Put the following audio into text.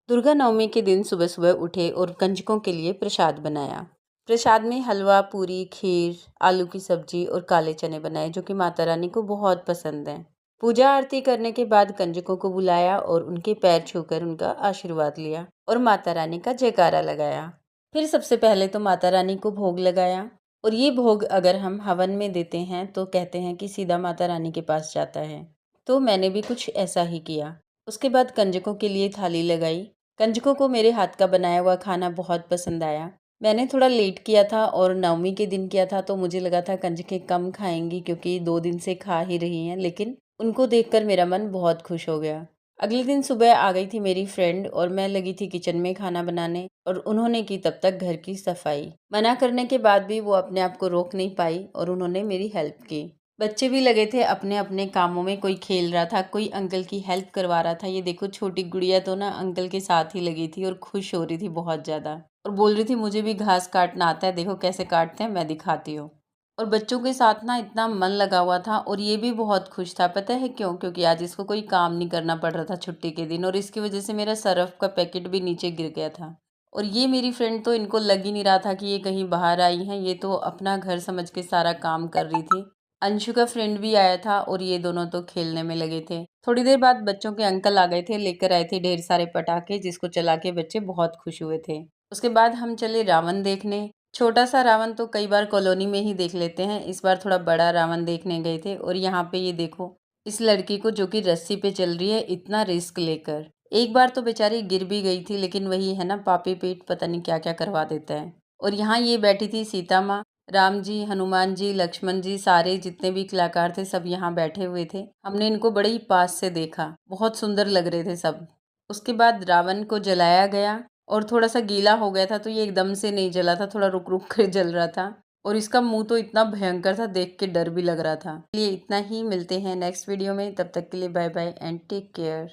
दुर्गा नवमी के दिन सुबह सुबह उठे और कंजकों के लिए प्रसाद बनाया। प्रसाद में हलवा, पूरी, खीर, आलू की सब्जी और काले चने बनाए जो कि माता रानी को बहुत पसंद हैं। पूजा आरती करने के बाद कंजकों को बुलाया और उनके पैर छूकर उनका आशीर्वाद लिया और माता रानी का जयकारा लगाया। फिर सबसे पहले तो माता रानी को भोग लगाया और ये भोग अगर हम हवन में देते हैं तो कहते हैं कि सीधा माता रानी के पास जाता है। तो मैंने भी कुछ ऐसा ही किया। उसके बाद कंजकों के लिए थाली लगाई। कंजकों को मेरे हाथ का बनाया हुआ खाना बहुत पसंद आया। मैंने थोड़ा लेट किया था और नवमी के दिन किया था तो मुझे लगा था कंजकें कम खाएंगी क्योंकि 2 दिन से खा ही रही हैं, लेकिन उनको देखकर मेरा मन बहुत खुश हो गया। अगले दिन सुबह आ गई थी मेरी फ्रेंड और मैं लगी थी किचन में खाना बनाने और उन्होंने की तब तक घर की सफाई। मना करने के बाद भी वो अपने आप को रोक नहीं पाई और उन्होंने मेरी हेल्प की। बच्चे भी लगे थे अपने अपने कामों में, कोई खेल रहा था, कोई अंकल की हेल्प करवा रहा था। ये देखो छोटी गुड़िया तो ना अंकल के साथ ही लगी थी और खुश हो रही थी बहुत ज़्यादा और बोल रही थी मुझे भी घास काटना आता है, देखो कैसे काटते हैं, मैं दिखाती हूँ। और बच्चों के साथ ना इतना मन लगा हुआ था और ये भी बहुत खुश था। पता है क्यों? क्योंकि आज इसको कोई काम नहीं करना पड़ रहा था छुट्टी के दिन और इसकी वजह से मेरा सरफ का पैकेट भी नीचे गिर गया था। और ये मेरी फ्रेंड तो इनको लग ही नहीं रहा था कि ये कहीं बाहर आई हैं, ये तो अपना घर समझ के सारा काम कर रही थी। अंशु का फ्रेंड भी आया था और ये दोनों तो खेलने में लगे थे। थोड़ी देर बाद बच्चों के अंकल आ गए थे, लेकर आए थे ढेर सारे पटाखे जिसको चला के बच्चे बहुत खुश हुए थे। उसके बाद हम चले रावण देखने। छोटा सा रावण तो कई बार कॉलोनी में ही देख लेते हैं, इस बार थोड़ा बड़ा रावण देखने गए थे। और यहाँ पे ये देखो इस लड़की को जो कि रस्सी पे चल रही है इतना रिस्क लेकर। एक बार तो बेचारी गिर भी गई थी, लेकिन वही है ना, पापी पेट पता नहीं क्या क्या करवा देता है। और यहाँ ये बैठी थी सीता माँ, राम जी, हनुमान जी, लक्ष्मण जी, सारे जितने भी कलाकार थे सब यहाँ बैठे हुए थे। हमने इनको बड़े ही पास से देखा, बहुत सुंदर लग रहे थे सब। उसके बाद रावण को जलाया गया और थोड़ा सा गीला हो गया था तो ये एकदम से नहीं जला था, थोड़ा रुक रुक कर जल रहा था। और इसका मुंह तो इतना भयंकर था, देख के डर भी लग रहा था। ये इतना ही, मिलते हैं नेक्स्ट वीडियो में, तब तक के लिए bye bye and take care.